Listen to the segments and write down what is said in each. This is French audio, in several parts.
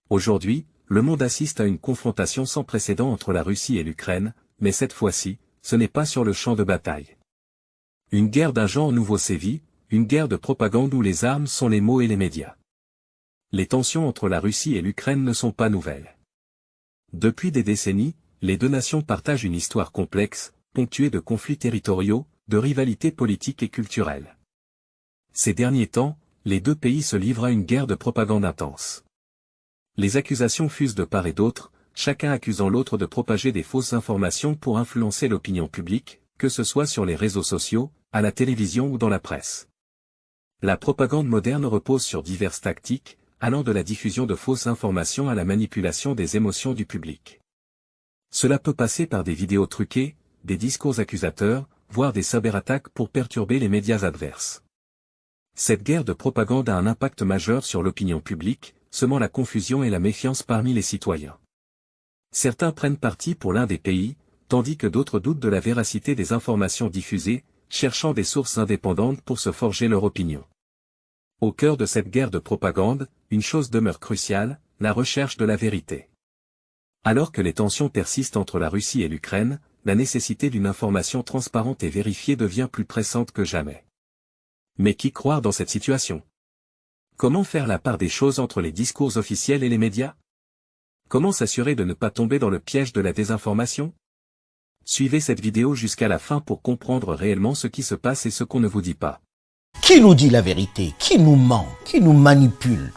Aujourd'hui, le monde assiste à une confrontation sans précédent entre la Russie et l'Ukraine, mais cette fois-ci, ce n'est pas sur le champ de bataille. Une guerre d'un genre nouveau sévit, une guerre de propagande où les armes sont les mots et les médias. Les tensions entre la Russie et l'Ukraine ne sont pas nouvelles. Depuis des décennies, les deux nations partagent une histoire complexe, ponctuée de conflits territoriaux, de rivalités politiques et culturelles. Ces derniers temps, les deux pays se livrent à une guerre de propagande intense. Les accusations fusent de part et d'autre, chacun accusant l'autre de propager des fausses informations pour influencer l'opinion publique, que ce soit sur les réseaux sociaux, à la télévision ou dans la presse. La propagande moderne repose sur diverses tactiques, allant de la diffusion de fausses informations à la manipulation des émotions du public. Cela peut passer par des vidéos truquées, des discours accusateurs, voire des cyberattaques pour perturber les médias adverses. Cette guerre de propagande a un impact majeur sur l'opinion publique, semant la confusion et la méfiance parmi les citoyens. Certains prennent parti pour l'un des pays, tandis que d'autres doutent de la véracité des informations diffusées, cherchant des sources indépendantes pour se forger leur opinion. Au cœur de cette guerre de propagande, une chose demeure cruciale, la recherche de la vérité. Alors que les tensions persistent entre la Russie et l'Ukraine, la nécessité d'une information transparente et vérifiée devient plus pressante que jamais. Mais qui croire dans cette situation? Comment faire la part des choses entre les discours officiels et les médias? Comment s'assurer de ne pas tomber dans le piège de la désinformation? Suivez cette vidéo jusqu'à la fin pour comprendre réellement ce qui se passe et ce qu'on ne vous dit pas. Qui nous dit la vérité? Qui nous ment? Qui nous manipule?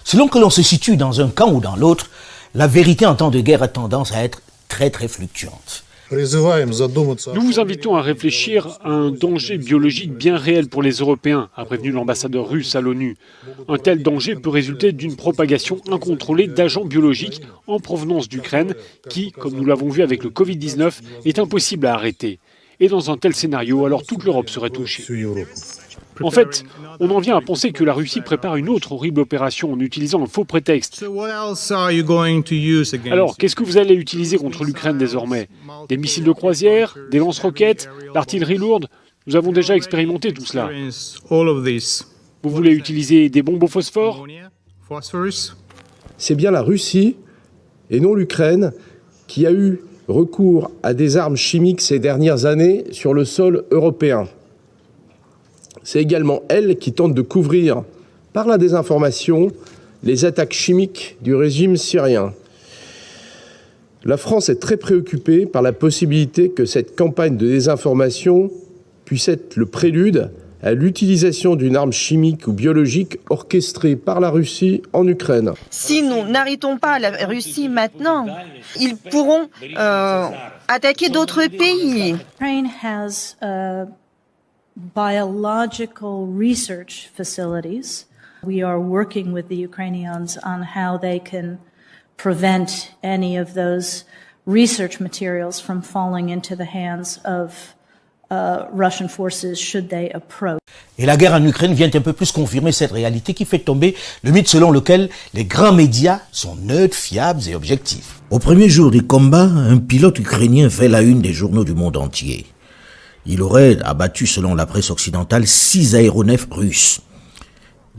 Selon que l'on se situe dans un camp ou dans l'autre, la vérité en temps de guerre a tendance à être très fluctuante. Nous vous invitons à réfléchir à un danger biologique bien réel pour les Européens, a prévenu l'ambassadeur russe à l'ONU. Un tel danger peut résulter d'une propagation incontrôlée d'agents biologiques en provenance d'Ukraine qui, comme nous l'avons vu avec le Covid-19, est impossible à arrêter. Et dans un tel scénario, alors toute l'Europe serait touchée. En fait, on en vient à penser que la Russie prépare une autre horrible opération en utilisant un faux prétexte. Alors, qu'est-ce que vous allez utiliser contre l'Ukraine désormais? Des missiles de croisière, des lance-roquettes, l'artillerie lourde? Nous avons déjà expérimenté tout cela. Vous voulez utiliser des bombes au phosphore? C'est bien la Russie, et non l'Ukraine, qui a eu recours à des armes chimiques ces dernières années sur le sol européen. C'est également elle qui tente de couvrir, par la désinformation, les attaques chimiques du régime syrien. La France est très préoccupée par la possibilité que cette campagne de désinformation puisse être le prélude à l'utilisation d'une arme chimique ou biologique orchestrée par la Russie en Ukraine. Si nous n'arrêtons pas la Russie maintenant, ils pourront attaquer d'autres pays. Ukraine has biological research facilities. We are working with the Ukrainians on how they can prevent any of those research materials from falling into the hands of Russian forces should they approach. Et la guerre en Ukraine vient un peu plus confirmer cette réalité qui fait tomber le mythe selon lequel les grands médias sont neutres, fiables et objectifs. Au premier jour des combats, un pilote ukrainien fait la une des journaux du monde entier. Il aurait abattu, selon la presse occidentale, 6 aéronefs russes.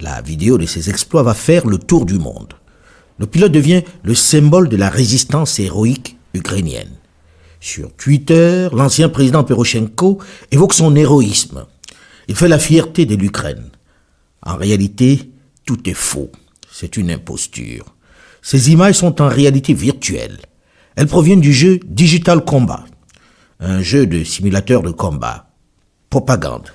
La vidéo de ces exploits va faire le tour du monde. Le pilote devient le symbole de la résistance héroïque ukrainienne. Sur Twitter, l'ancien président Porochenko évoque son héroïsme. Il fait la fierté de l'Ukraine. En réalité, tout est faux. C'est une imposture. Ces images sont en réalité virtuelles. Elles proviennent du jeu Digital Combat, un jeu de simulateur de combat. Propagande.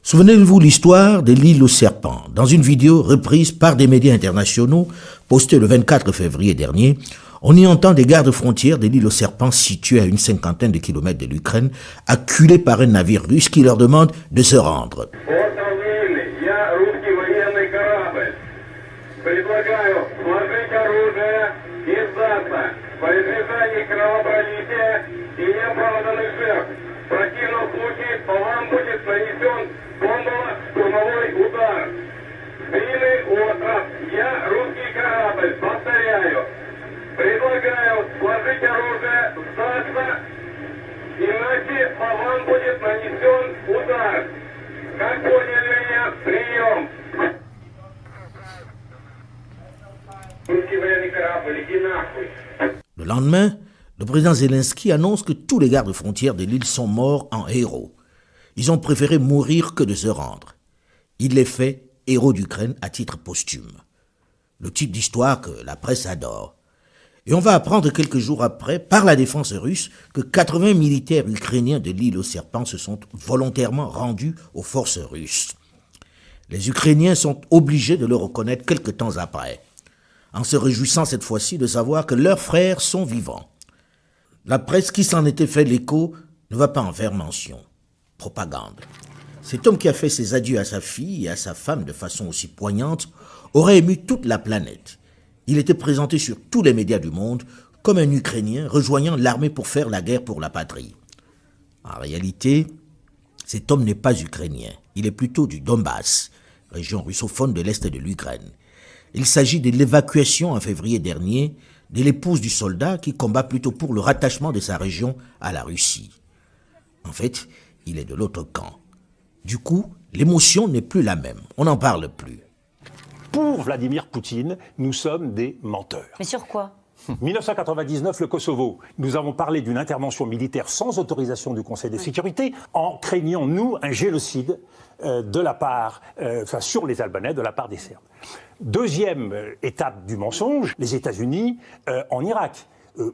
Souvenez-vous l'histoire de l'île aux serpents. Dans une vidéo reprise par des médias internationaux, postée le 24 février dernier, on y entend des gardes-frontières de l'île aux serpents située à une 50aine de kilomètres de l'Ukraine, acculés par un navire russe qui leur demande de se rendre. Предлагаю сложить оружие, сдаться, иначе по вам будет нанесен удар. Как поняли меня? Прием. Русский военный корабль, иди нахуй. Le lendemain, le président Zelensky annonce que tous les gardes frontières de l'île sont morts en héros. Ils ont préféré mourir que de se rendre. Il les fait héros d'Ukraine à titre posthume. Le type d'histoire que la presse adore. Et on va apprendre quelques jours après, par la défense russe, que 80 militaires ukrainiens de l'île aux serpents se sont volontairement rendus aux forces russes. Les Ukrainiens sont obligés de le reconnaître quelque temps après, en se réjouissant cette fois-ci de savoir que leurs frères sont vivants. La presse qui s'en était fait l'écho ne va pas en faire mention. Propagande. Cet homme qui a fait ses adieux à sa fille et à sa femme de façon aussi poignante aurait ému toute la planète. Il était présenté sur tous les médias du monde comme un Ukrainien rejoignant l'armée pour faire la guerre pour la patrie. En réalité, cet homme n'est pas ukrainien. Il est plutôt du Donbass, région russophone de l'Est de l'Ukraine. Il s'agit de l'évacuation en février dernier de l'épouse du soldat qui combat plutôt pour le rattachement de sa région à la Russie. En fait, il est de l'autre camp. Du coup, l'émotion n'est plus la même. On n'en parle plus. Pour Vladimir Poutine, nous sommes des menteurs. Mais sur quoi ? 1999, le Kosovo. Nous avons parlé d'une intervention militaire sans autorisation du Conseil de sécurité en craignant, nous, un génocide de la part, sur les Albanais de la part des Serbes. Deuxième étape du mensonge, les États-Unis en Irak.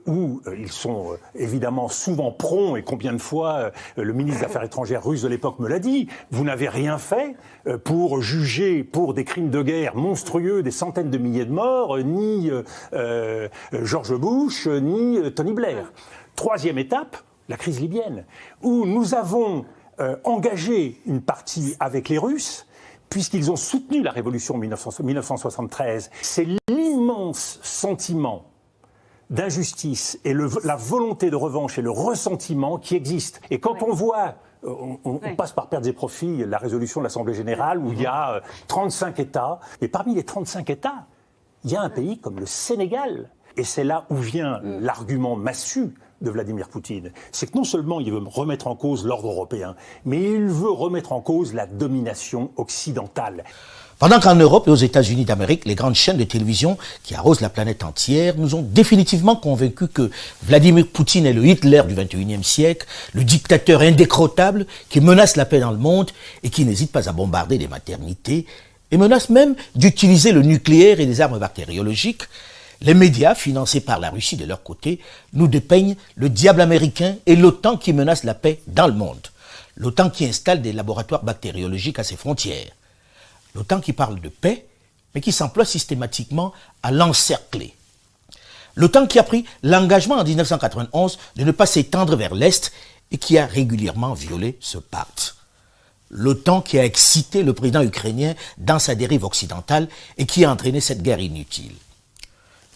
Où ils sont évidemment souvent prompts, et combien de fois le ministre des Affaires étrangères russe de l'époque me l'a dit, vous n'avez rien fait pour juger pour des crimes de guerre monstrueux des centaines de milliers de morts, ni George Bush, ni Tony Blair. Troisième étape, la crise libyenne, où nous avons engagé une partie avec les Russes, puisqu'ils ont soutenu la révolution 1973. C'est l'immense sentiment d'injustice et la volonté de revanche et le ressentiment qui existent. Et quand on voit, on passe par pertes et profits, la résolution de l'Assemblée Générale où il y a 35 États, et parmi les 35 États, il y a un pays comme le Sénégal. Et c'est là où vient l'argument massu de Vladimir Poutine. C'est que non seulement il veut remettre en cause l'ordre européen, mais il veut remettre en cause la domination occidentale. Pendant qu'en Europe et aux États-Unis d'Amérique, les grandes chaînes de télévision qui arrosent la planète entière nous ont définitivement convaincus que Vladimir Poutine est le Hitler du XXIe siècle, le dictateur indécrottable qui menace la paix dans le monde et qui n'hésite pas à bombarder les maternités et menace même d'utiliser le nucléaire et les armes bactériologiques. Les médias, financés par la Russie de leur côté, nous dépeignent le diable américain et l'OTAN qui menace la paix dans le monde. L'OTAN qui installe des laboratoires bactériologiques à ses frontières. L'OTAN qui parle de paix, mais qui s'emploie systématiquement à l'encercler. L'OTAN qui a pris l'engagement en 1991 de ne pas s'étendre vers l'Est et qui a régulièrement violé ce pacte. L'OTAN qui a excité le président ukrainien dans sa dérive occidentale et qui a entraîné cette guerre inutile.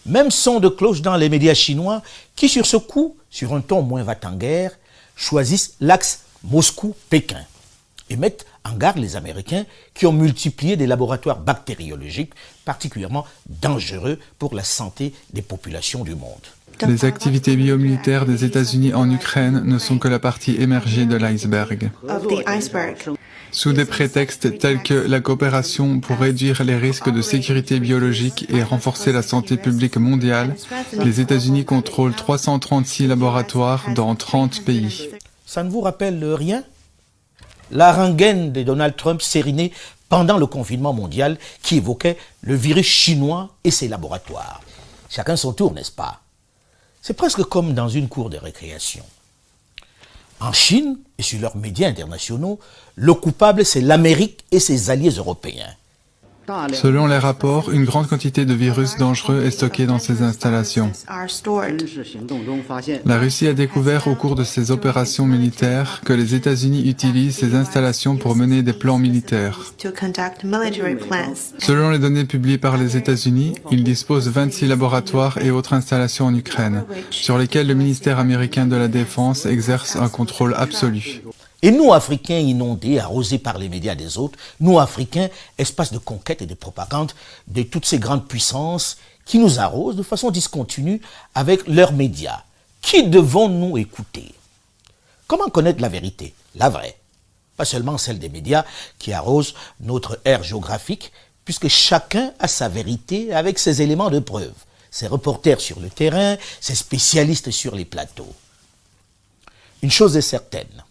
Même son de cloche dans les médias chinois qui, sur ce coup, sur un ton moins va-t-en-guerre, choisissent l'axe Moscou-Pékin et mettent en garde les Américains qui ont multiplié des laboratoires bactériologiques particulièrement dangereux pour la santé des populations du monde. Les activités biomilitaires des États-Unis en Ukraine ne sont que la partie émergée de l'iceberg. Sous des prétextes tels que la coopération pour réduire les risques de sécurité biologique et renforcer la santé publique mondiale, les États-Unis contrôlent 336 laboratoires dans 30 pays. Ça ne vous rappelle rien ? La rengaine de Donald Trump sérinée pendant le confinement mondial qui évoquait le virus chinois et ses laboratoires. Chacun son tour, n'est-ce pas? C'est presque comme dans une cour de récréation. En Chine et sur leurs médias internationaux, le coupable c'est l'Amérique et ses alliés européens. Selon les rapports, une grande quantité de virus dangereux est stockée dans ces installations. La Russie a découvert au cours de ses opérations militaires que les États-Unis utilisent ces installations pour mener des plans militaires. Selon les données publiées par les États-Unis, ils disposent 26 laboratoires et autres installations en Ukraine, sur lesquels le ministère américain de la Défense exerce un contrôle absolu. Et nous, Africains inondés, arrosés par les médias des autres, nous, Africains, espace de conquête et de propagande de toutes ces grandes puissances qui nous arrosent de façon discontinue avec leurs médias. Qui devons-nous écouter? Comment connaître la vérité, la vraie? Pas seulement celle des médias qui arrosent notre aire géographique, puisque chacun a sa vérité avec ses éléments de preuve. ses reporters sur le terrain, ses spécialistes sur les plateaux. Une chose est certaine,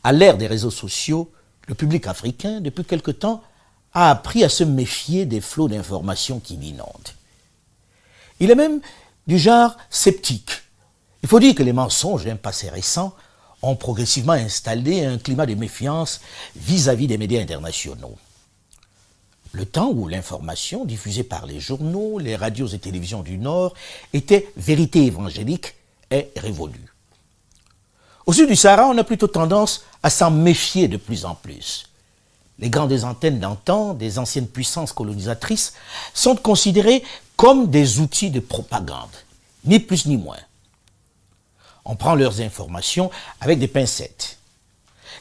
à l'ère des réseaux sociaux, le public africain, depuis quelque temps, a appris à se méfier des flots d'informations qui l'inondent. Il est même du genre sceptique. Il faut dire que les mensonges d'un passé récent ont progressivement installé un climat de méfiance vis-à-vis des médias internationaux. Le temps où l'information diffusée par les journaux, les radios et télévisions du Nord était vérité évangélique est révolu. Au sud du Sahara, on a plutôt tendance à s'en méfier de plus en plus. Les grandes antennes d'antan, des anciennes puissances colonisatrices, sont considérées comme des outils de propagande, ni plus ni moins. On prend leurs informations avec des pincettes.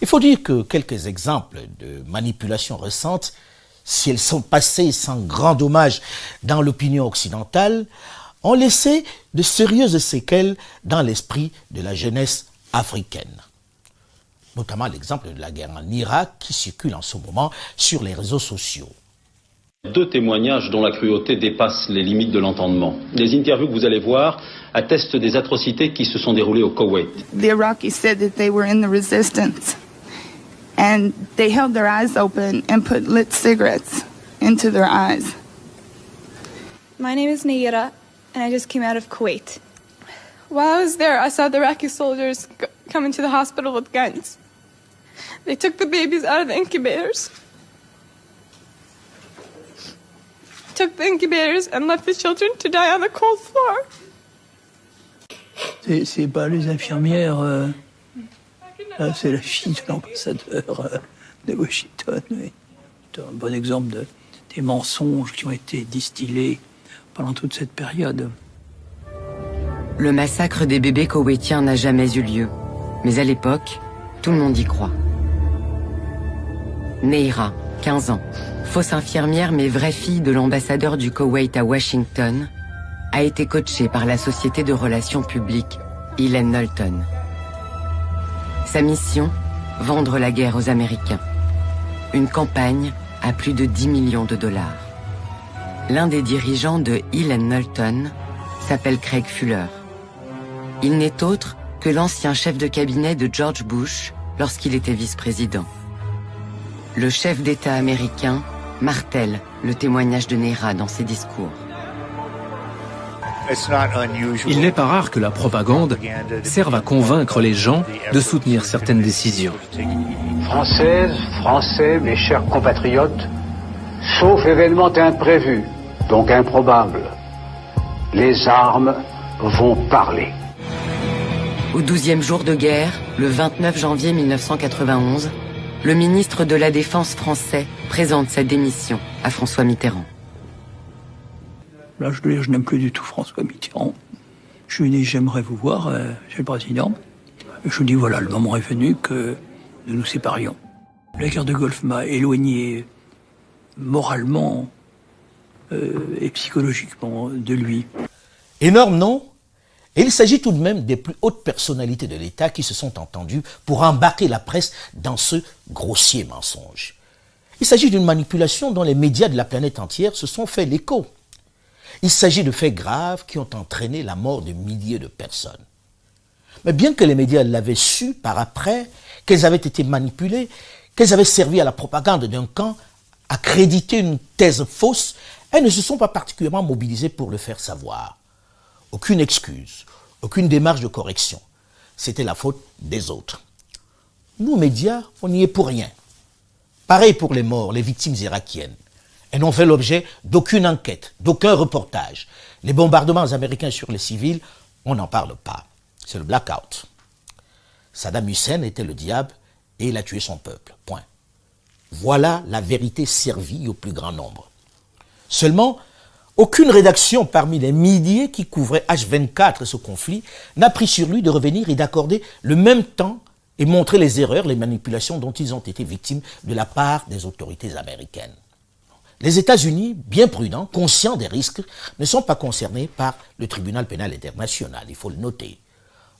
Il faut dire que quelques exemples de manipulations récentes, si elles sont passées sans grand dommage dans l'opinion occidentale, ont laissé de sérieuses séquelles dans l'esprit de la jeunesse africaine. Notamment l'exemple de la guerre en Irak qui circule en ce moment sur les réseaux sociaux. Deux témoignages dont la cruauté dépasse les limites de l'entendement. Les interviews que vous allez voir attestent des atrocités qui se sont déroulées au Koweït. The Iraqis said that they were in the resistance and they held their eyes open and put lit cigarettes into their eyes. My name is Naira and I just came out of Kuwait. While I was there, I saw the Iraqi soldiers come into the hospital with guns. They took the babies out of the incubators. Took the incubators and left the children to die on the cold floor. C'est pas les infirmières, là, c'est la fille de l'ambassadeur de Washington. Oui. C'est un bon exemple des mensonges qui ont été distillés pendant toute cette période. Le massacre des bébés koweïtiens n'a jamais eu lieu, mais à l'époque, tout le monde y croit. Neira, 15 ans, fausse infirmière mais vraie fille de l'ambassadeur du Koweït à Washington, a été coachée par la société de relations publiques Helen Knowlton. Sa mission, vendre la guerre aux Américains. Une campagne à plus de 10 millions de dollars. L'un des dirigeants de Helen Knowlton s'appelle Craig Fuller. Il n'est autre que l'ancien chef de cabinet de George Bush lorsqu'il était vice-président. Le chef d'État américain martèle le témoignage de Neira dans ses discours. Il n'est pas rare que la propagande serve à convaincre les gens de soutenir certaines décisions. Françaises, Français, mes chers compatriotes, sauf événement imprévu, donc improbable, les armes vont parler. Au 12e jour de guerre, le 29 janvier 1991, le ministre de la Défense français présente sa démission à François Mitterrand. Là, je n'aime plus du tout François Mitterrand. Je lui dis, j'aimerais vous voir, Monsieur le Président. Et je lui dis, voilà, le moment est venu que nous nous séparions. La guerre de Golfe m'a éloigné moralement et psychologiquement de lui. Énorme, non? Et il s'agit tout de même des plus hautes personnalités de l'État qui se sont entendues pour embarquer la presse dans ce grossier mensonge. Il s'agit d'une manipulation dont les médias de la planète entière se sont fait l'écho. Il s'agit de faits graves qui ont entraîné la mort de milliers de personnes. Mais bien que les médias l'avaient su par après, qu'elles avaient été manipulées, qu'elles avaient servi à la propagande d'un camp, à créditer une thèse fausse, elles ne se sont pas particulièrement mobilisées pour le faire savoir. Aucune excuse, aucune démarche de correction. C'était la faute des autres. Nous, médias, on n'y est pour rien. Pareil pour les morts, les victimes irakiennes. Elles n'ont fait l'objet d'aucune enquête, d'aucun reportage. Les bombardements américains sur les civils, on n'en parle pas. C'est le blackout. Saddam Hussein était le diable et il a tué son peuple. Point. Voilà la vérité servie au plus grand nombre. Seulement, aucune rédaction parmi les milliers qui couvraient H24 ce conflit n'a pris sur lui de revenir et d'accorder le même temps et montrer les erreurs, les manipulations dont ils ont été victimes de la part des autorités américaines. Les États-Unis, bien prudents, conscients des risques, ne sont pas concernés par le tribunal pénal international, il faut le noter.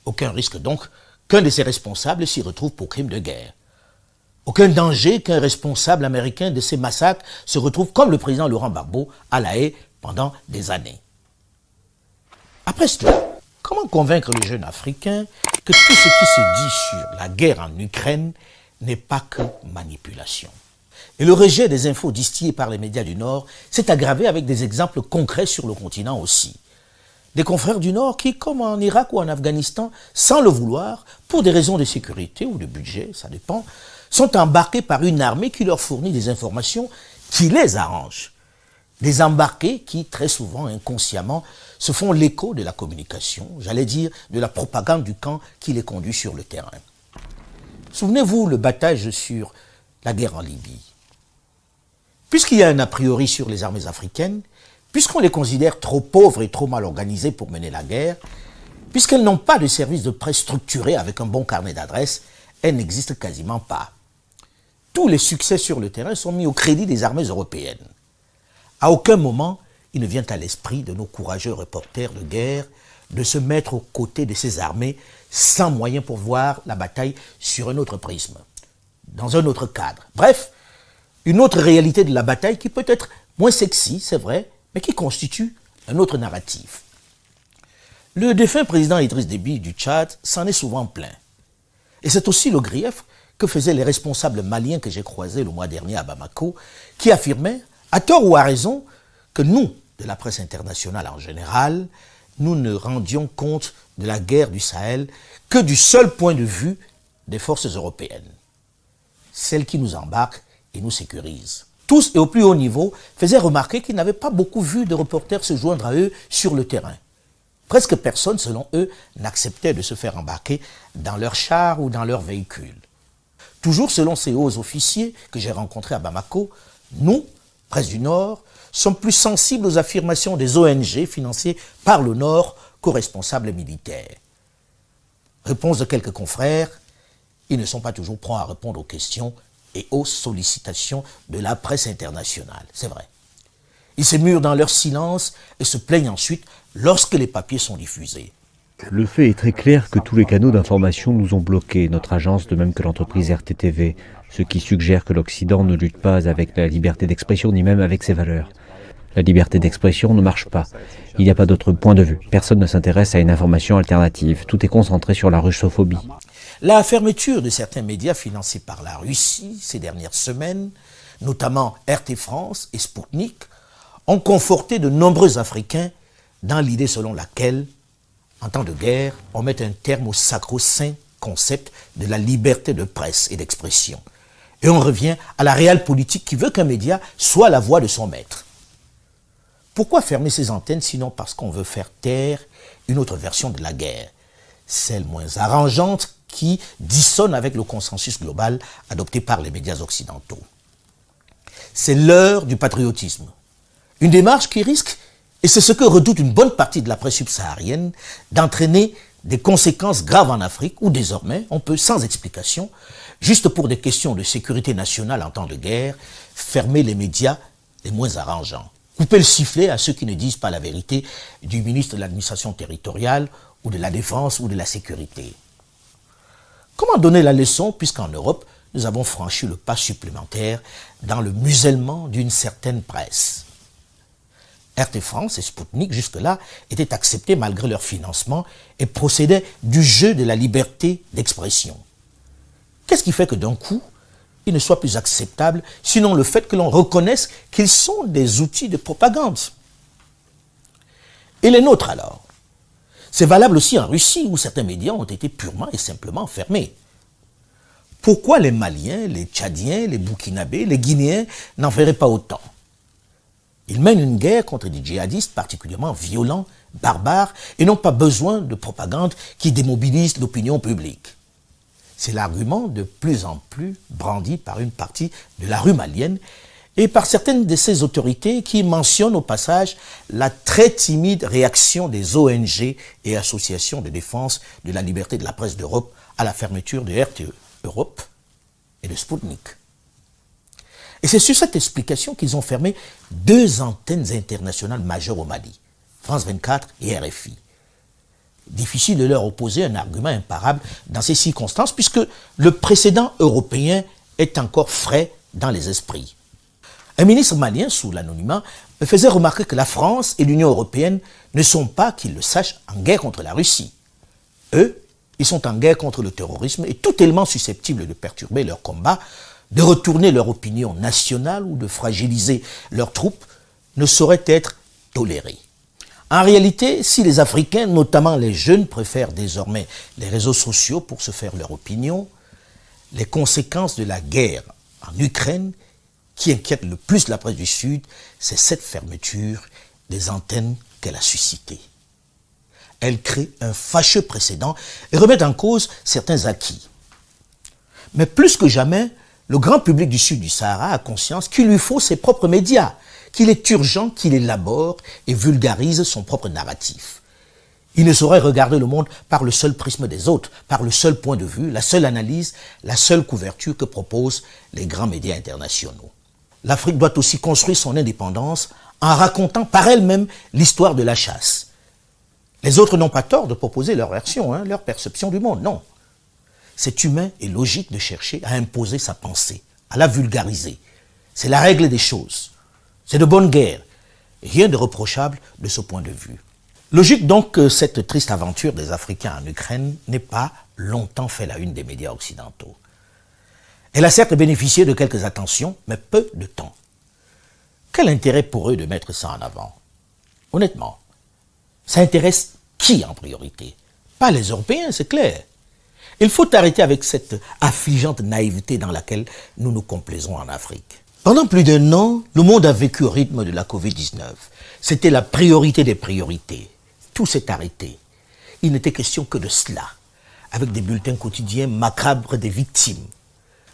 Aucun risque donc qu'un de ses responsables s'y retrouve pour crime de guerre. Aucun danger qu'un responsable américain de ces massacres se retrouve comme le président Laurent Gbagbo à La Haye pendant des années. Après cela, comment convaincre les jeunes Africains que tout ce qui se dit sur la guerre en Ukraine n'est pas que manipulation? Et le rejet des infos distillées par les médias du Nord s'est aggravé avec des exemples concrets sur le continent aussi. Des confrères du Nord qui, comme en Irak ou en Afghanistan, sans le vouloir, pour des raisons de sécurité ou de budget, ça dépend, sont embarqués par une armée qui leur fournit des informations qui les arrangent. Des embarqués qui, très souvent, inconsciemment, se font l'écho de la communication, j'allais dire de la propagande du camp qui les conduit sur le terrain. Souvenez-vous le battage sur la guerre en Libye. Puisqu'il y a un a priori sur les armées africaines, puisqu'on les considère trop pauvres et trop mal organisées pour mener la guerre, puisqu'elles n'ont pas de service de presse structuré avec un bon carnet d'adresses, elles n'existent quasiment pas. Tous les succès sur le terrain sont mis au crédit des armées européennes. À aucun moment, il ne vient à l'esprit de nos courageux reporters de guerre de se mettre aux côtés de ces armées sans moyen pour voir la bataille sur un autre prisme, dans un autre cadre. Bref, une autre réalité de la bataille qui peut être moins sexy, c'est vrai, mais qui constitue un autre narratif. Le défunt président Idriss Déby du Tchad s'en est souvent plaint. Et c'est aussi le grief que faisaient les responsables maliens que j'ai croisés le mois dernier à Bamako, qui affirmaient, à tort ou à raison, que nous, de la presse internationale en général, nous ne rendions compte de la guerre du Sahel que du seul point de vue des forces européennes, celles qui nous embarquent et nous sécurisent. Tous et au plus haut niveau faisaient remarquer qu'ils n'avaient pas beaucoup vu de reporters se joindre à eux sur le terrain. Presque personne, selon eux, n'acceptait de se faire embarquer dans leur char ou dans leur véhicule. Toujours selon ces hauts officiers que j'ai rencontrés à Bamako, nous, presse du Nord, sommes plus sensibles aux affirmations des ONG financées par le Nord qu'aux responsables militaires. Réponse de quelques confrères, ils ne sont pas toujours prompts à répondre aux questions et aux sollicitations de la presse internationale, c'est vrai. Ils se murent dans leur silence et se plaignent ensuite lorsque les papiers sont diffusés. Le fait est très clair que tous les canaux d'information nous ont bloqués, notre agence de même que l'entreprise RTTV, ce qui suggère que l'Occident ne lutte pas avec la liberté d'expression ni même avec ses valeurs. La liberté d'expression ne marche pas. Il n'y a pas d'autre point de vue. Personne ne s'intéresse à une information alternative. Tout est concentré sur la russophobie. La fermeture de certains médias financés par la Russie ces dernières semaines, notamment RT France et Sputnik, ont conforté de nombreux Africains dans l'idée selon laquelle, en temps de guerre, on met un terme au sacro-saint concept de la liberté de presse et d'expression. Et on revient à la réelle politique qui veut qu'un média soit la voix de son maître. Pourquoi fermer ces antennes sinon parce qu'on veut faire taire une autre version de la guerre, celle moins arrangeante qui dissonne avec le consensus global adopté par les médias occidentaux. C'est l'heure du patriotisme. Une démarche qui risque, et c'est ce que redoute une bonne partie de la presse subsaharienne, d'entraîner des conséquences graves en Afrique où désormais on peut, sans explication, juste pour des questions de sécurité nationale en temps de guerre, fermer les médias les moins arrangeants. Couper le sifflet à ceux qui ne disent pas la vérité du ministre de l'administration territoriale ou de la défense ou de la sécurité. Comment donner la leçon puisqu'en Europe, nous avons franchi le pas supplémentaire dans le musellement d'une certaine presse? RT France et Sputnik, jusque-là, étaient acceptés malgré leur financement et procédaient du jeu de la liberté d'expression. Qu'est-ce qui fait que d'un coup, ils ne soient plus acceptables, sinon le fait que l'on reconnaisse qu'ils sont des outils de propagande? Et les nôtres alors? C'est valable aussi en Russie, où certains médias ont été purement et simplement fermés. Pourquoi les Maliens, les Tchadiens, les Burkinabés, les Guinéens n'en feraient pas autant? Ils mènent une guerre contre des djihadistes particulièrement violents, barbares, et n'ont pas besoin de propagande qui démobilise l'opinion publique. C'est l'argument de plus en plus brandi par une partie de la rue malienne et par certaines de ces autorités qui mentionnent au passage la très timide réaction des ONG et associations de défense de la liberté de la presse d'Europe à la fermeture de RTE Europe et de Sputnik. Et c'est sur cette explication qu'ils ont fermé 2 antennes internationales majeures au Mali, France 24 et RFI. Difficile de leur opposer un argument imparable dans ces circonstances puisque le précédent européen est encore frais dans les esprits. Un ministre malien, sous l'anonymat, me faisait remarquer que la France et l'Union européenne ne sont pas, qu'ils le sachent, en guerre contre la Russie. Eux, ils sont en guerre contre le terrorisme et tout élément susceptible de perturber leur combat, de retourner leur opinion nationale ou de fragiliser leurs troupes ne saurait être toléré. En réalité, si les Africains, notamment les jeunes, préfèrent désormais les réseaux sociaux pour se faire leur opinion, les conséquences de la guerre en Ukraine, qui inquiète le plus la presse du Sud, c'est cette fermeture des antennes qu'elle a suscitée. Elle crée un fâcheux précédent et remet en cause certains acquis. Mais plus que jamais, le grand public du Sud du Sahara a conscience qu'il lui faut ses propres médias, qu'il est urgent qu'il élabore et vulgarise son propre narratif. Il ne saurait regarder le monde par le seul prisme des autres, par le seul point de vue, la seule analyse, la seule couverture que proposent les grands médias internationaux. L'Afrique doit aussi construire son indépendance en racontant par elle-même l'histoire de la chasse. Les autres n'ont pas tort de proposer leur version, leur perception du monde, non. C'est humain et logique de chercher à imposer sa pensée, à la vulgariser. C'est la règle des choses. C'est de bonne guerre. Rien de reprochable de ce point de vue. Logique donc que cette triste aventure des Africains en Ukraine n'ait pas longtemps fait la une des médias occidentaux. Elle a certes bénéficié de quelques attentions, mais peu de temps. Quel intérêt pour eux de mettre ça en avant? Honnêtement, ça intéresse qui en priorité? Pas les Européens, c'est clair. Il faut arrêter avec cette affligeante naïveté dans laquelle nous nous complaisons en Afrique. Pendant plus d'1 an, le monde a vécu au rythme de la Covid-19. C'était la priorité des priorités. Tout s'est arrêté. Il n'était question que de cela, avec des bulletins quotidiens macabres des victimes.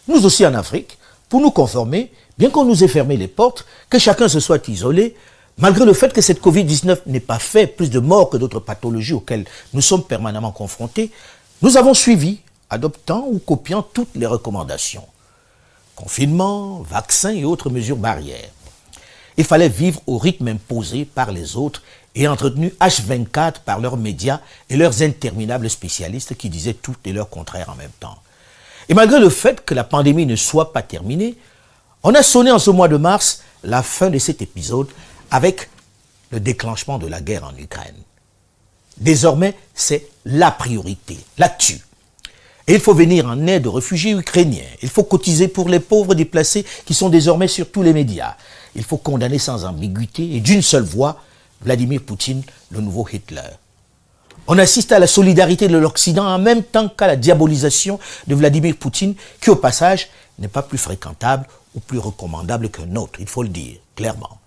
Nous aussi en Afrique, pour nous conformer, bien qu'on nous ait fermé les portes, que chacun se soit isolé, malgré le fait que cette Covid-19 n'ait pas fait plus de morts que d'autres pathologies auxquelles nous sommes permanemment confrontés, nous avons suivi, adoptant ou copiant toutes les recommandations. Confinement, vaccins et autres mesures barrières. Il fallait vivre au rythme imposé par les autres et entretenu H24 par leurs médias et leurs interminables spécialistes qui disaient tout et leur contraire en même temps. Et malgré le fait que la pandémie ne soit pas terminée, on a sonné en ce mois de mars la fin de cet épisode avec le déclenchement de la guerre en Ukraine. Désormais, c'est la priorité, l'actu. Et il faut venir en aide aux réfugiés ukrainiens. Il faut cotiser pour les pauvres déplacés qui sont désormais sur tous les médias. Il faut condamner sans ambiguïté et d'une seule voix Vladimir Poutine, le nouveau Hitler. On assiste à la solidarité de l'Occident en même temps qu'à la diabolisation de Vladimir Poutine, qui au passage n'est pas plus fréquentable ou plus recommandable qu'un autre, il faut le dire clairement.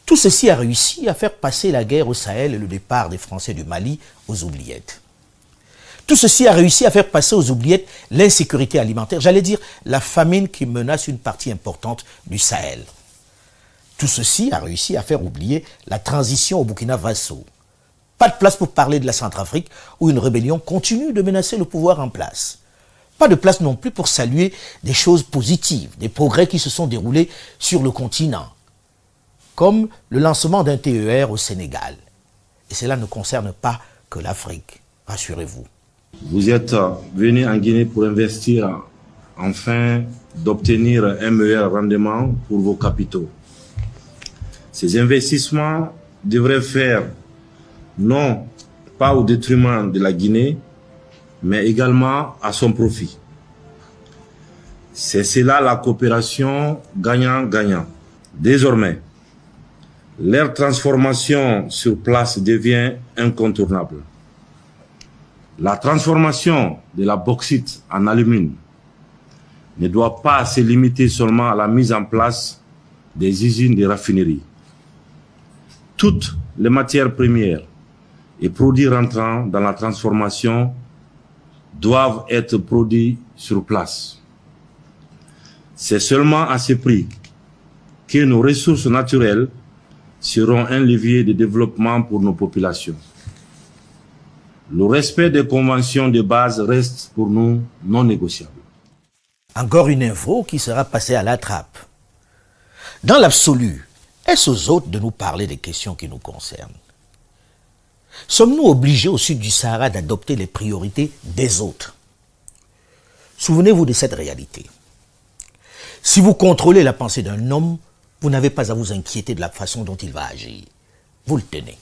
Tout ceci a réussi à faire passer la guerre au Sahel et le départ des Français du Mali aux oubliettes. Tout ceci a réussi à faire passer aux oubliettes l'insécurité alimentaire, j'allais dire la famine qui menace une partie importante du Sahel. Tout ceci a réussi à faire oublier la transition au Burkina Faso. Pas de place pour parler de la Centrafrique où une rébellion continue de menacer le pouvoir en place. Pas de place non plus pour saluer des choses positives, des progrès qui se sont déroulés sur le continent, comme le lancement d'un TER au Sénégal. Et cela ne concerne pas que l'Afrique, rassurez-vous. Vous êtes venu en Guinée pour investir afin d'obtenir un meilleur rendement pour vos capitaux. Ces investissements devraient faire non pas au détriment de la Guinée, mais également à son profit. C'est cela la coopération gagnant-gagnant. Désormais, leur transformation sur place devient incontournable. La transformation de la bauxite en alumine ne doit pas se limiter seulement à la mise en place des usines de raffinerie. Toutes les matières premières et produits rentrant dans la transformation doivent être produits sur place. C'est seulement à ce prix que nos ressources naturelles seront un levier de développement pour nos populations. Le respect des conventions de base reste pour nous non négociable. Encore une info qui sera passée à la trappe. Dans l'absolu, est-ce aux autres de nous parler des questions qui nous concernent? Sommes-nous obligés au sud du Sahara d'adopter les priorités des autres? Souvenez-vous de cette réalité. Si vous contrôlez la pensée d'un homme, vous n'avez pas à vous inquiéter de la façon dont il va agir. Vous le tenez.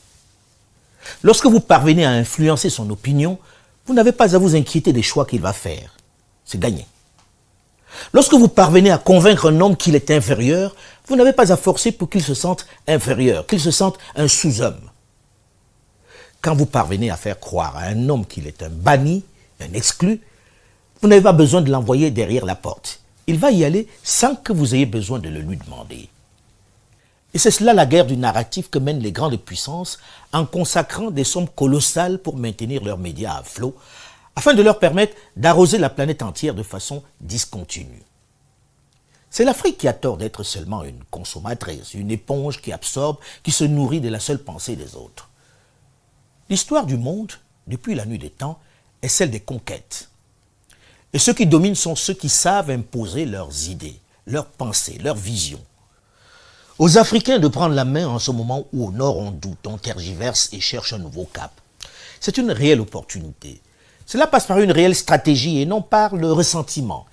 Lorsque vous parvenez à influencer son opinion, vous n'avez pas à vous inquiéter des choix qu'il va faire. C'est gagné. Lorsque vous parvenez à convaincre un homme qu'il est inférieur, vous n'avez pas à forcer pour qu'il se sente inférieur, qu'il se sente un sous-homme. Quand vous parvenez à faire croire à un homme qu'il est un banni, un exclu, vous n'avez pas besoin de l'envoyer derrière la porte. Il va y aller sans que vous ayez besoin de le lui demander. Et c'est cela la guerre du narratif que mènent les grandes puissances en consacrant des sommes colossales pour maintenir leurs médias à flot, afin de leur permettre d'arroser la planète entière de façon discontinue. C'est l'Afrique qui a tort d'être seulement une consommatrice, une éponge qui absorbe, qui se nourrit de la seule pensée des autres. L'histoire du monde, depuis la nuit des temps, est celle des conquêtes. Et ceux qui dominent sont ceux qui savent imposer leurs idées, leurs pensées, leurs visions. Aux Africains de prendre la main en ce moment où au nord on doute, on tergiverse et cherche un nouveau cap. C'est une réelle opportunité. Cela passe par une réelle stratégie et non par le ressentiment.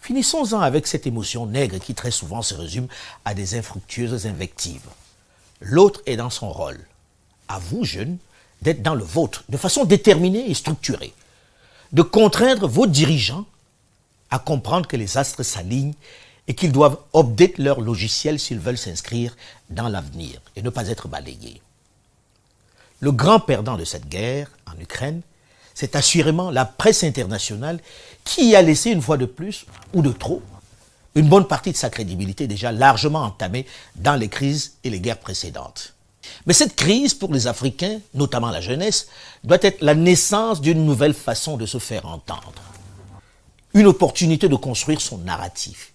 Finissons-en avec cette émotion nègre qui très souvent se résume à des infructueuses invectives. L'autre est dans son rôle. À vous, jeunes, d'être dans le vôtre, de façon déterminée et structurée. De contraindre vos dirigeants à comprendre que les astres s'alignent et qu'ils doivent update leur logiciel s'ils veulent s'inscrire dans l'avenir et ne pas être balayés. Le grand perdant de cette guerre en Ukraine, c'est assurément la presse internationale qui y a laissé une fois de plus, ou de trop, une bonne partie de sa crédibilité déjà largement entamée dans les crises et les guerres précédentes. Mais cette crise, pour les Africains, notamment la jeunesse, doit être la naissance d'une nouvelle façon de se faire entendre. Une opportunité de construire son narratif.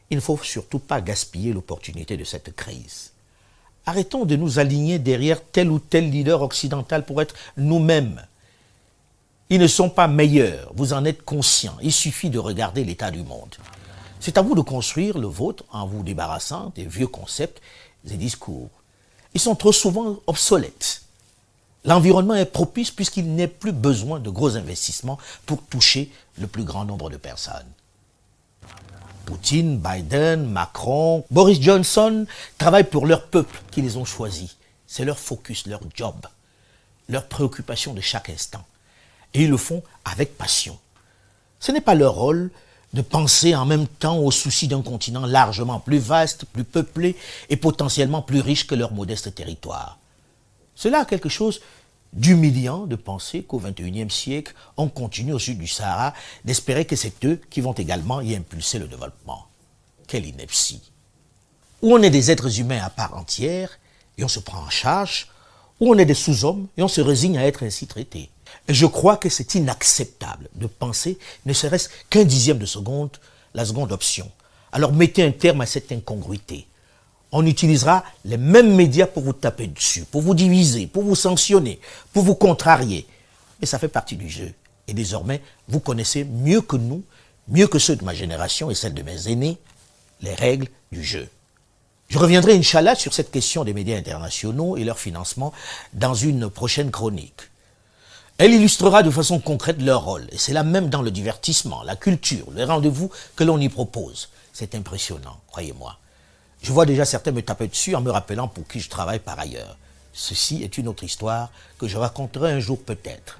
Il ne faut surtout pas gaspiller l'opportunité de cette crise. Arrêtons de nous aligner derrière tel ou tel leader occidental pour être nous-mêmes. Ils ne sont pas meilleurs, vous en êtes conscients. Il suffit de regarder l'état du monde. C'est à vous de construire le vôtre en vous débarrassant des vieux concepts et discours. Ils sont trop souvent obsolètes. L'environnement est propice puisqu'il n'est plus besoin de gros investissements pour toucher le plus grand nombre de personnes. Poutine, Biden, Macron, Boris Johnson travaillent pour leur peuple qui les ont choisis. C'est leur focus, leur job, leur préoccupation de chaque instant. Et ils le font avec passion. Ce n'est pas leur rôle de penser en même temps aux soucis d'un continent largement plus vaste, plus peuplé et potentiellement plus riche que leur modeste territoire. Cela a quelque chose d'humiliant de penser qu'au XXIe siècle, on continue au sud du Sahara d'espérer que c'est eux qui vont également y impulser le développement. Quelle ineptie! Ou on est des êtres humains à part entière et on se prend en charge, ou on est des sous-hommes et on se résigne à être ainsi traités. Et je crois que c'est inacceptable de penser, ne serait-ce qu'un dixième de seconde, la seconde option. Alors mettez un terme à cette incongruité. On utilisera les mêmes médias pour vous taper dessus, pour vous diviser, pour vous sanctionner, pour vous contrarier. Mais ça fait partie du jeu. Et désormais, vous connaissez mieux que nous, mieux que ceux de ma génération et celles de mes aînés, les règles du jeu. Je reviendrai, Inch'Allah, sur cette question des médias internationaux et leur financement dans une prochaine chronique. Elle illustrera de façon concrète leur rôle. Et c'est là même dans le divertissement, la culture, les rendez-vous que l'on y propose. C'est impressionnant, croyez-moi. Je vois déjà certains me taper dessus en me rappelant pour qui je travaille par ailleurs. Ceci est une autre histoire que je raconterai un jour peut-être.